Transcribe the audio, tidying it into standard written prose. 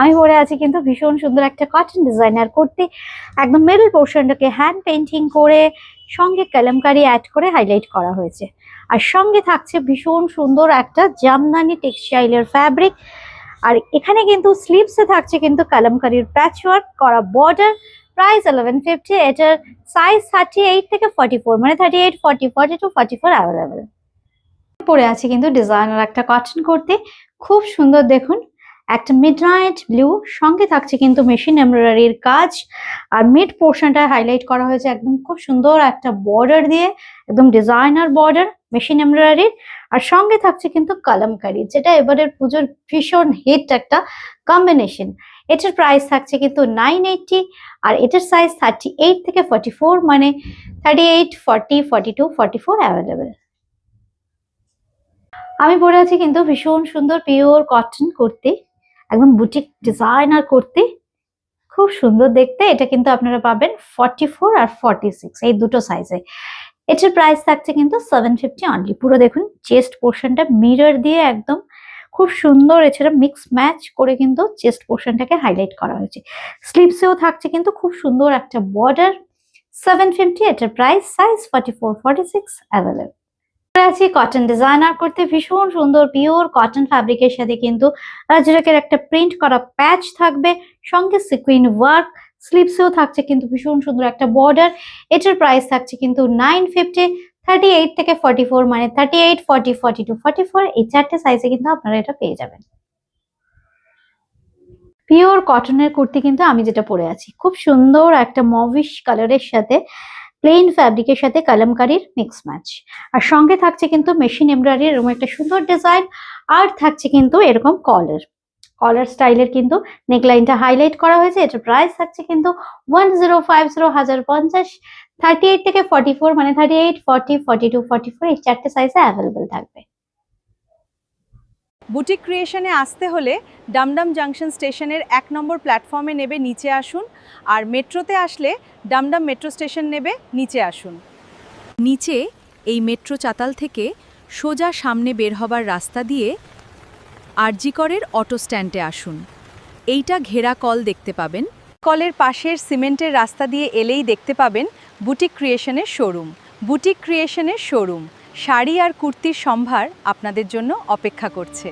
আমি পরে আছি কিন্তু ভীষণ সুন্দর একটা কটন ডিজাইনার কুর্তি, একদম মিডল পোর্শনটাকে হ্যান্ড পেইন্টিং করে সঙ্গে কলমকারি অ্যাড করে হাইলাইট করা হয়েছে। আর সঙ্গে থাকছে ভীষণ সুন্দর একটা জামদানি টেক্সটাইলের ফ্যাব্রিক। আর এখানে কিন্তু স্লিভসে থাকছে কিন্তু কলমকারির প্যাচওয়ার্ক করা বর্ডার। প্রাইস 1150। এটার সাইজ 38 থেকে 44, মানে 38, 40, 42, 44 অ্যাভেলেবেল। পরে আছে কিন্তু ডিজাইনার একটা কটন কুর্তি, খুব সুন্দর দেখুন, একটা মিডনাইট ব্লু, সঙ্গে থাকছে কিন্তু মেশিন এমব্রয়ডারির কাজ। আর মিড পোর্শনটা হাইলাইট করা হয়েছে একদম খুব সুন্দর একটা বর্ডার দিয়ে, একদম ডিজাইনার বর্ডার মেশিন এমব্রয়ডারির। আর সঙ্গে থাকছে কিন্তু কলমকারি, যেটা এবারের পুজোর ভীষণ হিট একটা কম্বিনেশন। এটার প্রাইস থাকছে কিন্তু 980। আর এটার সাইজ 38 থেকে 44, মানে 38, 40, 42, 44 অ্যাভেলেবেল। আমি পরে আছি কিন্তু ভীষণ সুন্দর পিওর কটন কুর্তি, একদম বুটিক ডিজাইনার কুর্তি, খুব সুন্দর দেখতে। এটা কিন্তু আপনারা পাবেন 44 আর 46 এই দুটো সাইজে। এটার প্রাইস থাকছে কিন্তু 750 অনলি। পুরো দেখুন চেস্ট পোর্শনটা মিরর দিয়ে একদম খুব সুন্দর, এছাড়া মিক্স ম্যাচ করে কিন্তু চেস্ট পোর্শনটাকে হাইলাইট করা হয়েছে। স্লিভসেও থাকছে কিন্তু খুব সুন্দর একটা বর্ডার। 750 এটার প্রাইস, সাইজ 44, 46 অ্যাভেলেবল। আছি কটন ডিজাইনার করতে, ভীষণ সুন্দর পিওর কটন ফ্যাব্রিকের সাথে কিন্তু আজরাকের একটা প্রিন্ট করা প্যাচ থাকবে, সঙ্গে সিকুইন ওয়ার্ক। স্লিভসেও থাকছে কিন্তু ভীষণ সুন্দর একটা বর্ডার। এটার প্রাইস থাকছে কিন্তু 950। 38 থেকে 44, মানে 38, 40, 42, 44 এই চারটে সাইজে কিন্তু আপনারা এটা পেয়ে যাবেন। পিওর কটনের কুর্তি কিন্তু আমি যেটা পরে আছি, খুব সুন্দর একটা মভিশ কালারের সাথে প্লেন ফ্যাব্রিকের সাথে কলমকারির মিক্স ম্যাচ। আর সঙ্গে থাকছে কিন্তু মেশিন এমব্রয়ডারি এরকম একটা সুন্দর ডিজাইন। আর থাকছে কিন্তু এরকম কলার স্টাইলের কিন্তু নেকলাইনটা হাইলাইট করা হয়েছে। এটার প্রাইস থাকছে কিন্তু 1050, 1050। 38 থেকে 44, মানে 38, 40, 42, 44 এই চারটে সাইজে অ্যাভেলেবেল থাকবে। বুটিক ক্রিয়েশনে আসতে হলে ডামডাম জাংশন স্টেশনের 1 নম্বর প্ল্যাটফর্মে নেবে নিচে আসুন, আর মেট্রোতে আসলে ডামডাম মেট্রো স্টেশন নেবে নিচে আসুন। নিচে এই মেট্রো চাতাল থেকে সোজা সামনে বের হবার রাস্তা দিয়ে আরজিকরের অটো স্ট্যান্ডে আসুন। এইটা ঘেরা কল দেখতে পাবেন। কলের পাশের সিমেন্টের রাস্তা দিয়ে এলেই দেখতে পাবেন বুটিক ক্রিয়েশনের শোরুম। বুটিক ক্রিয়েশনের শোরুম, শাড়ি আর কুর্তির সম্ভার আপনাদের জন্য অপেক্ষা করছে।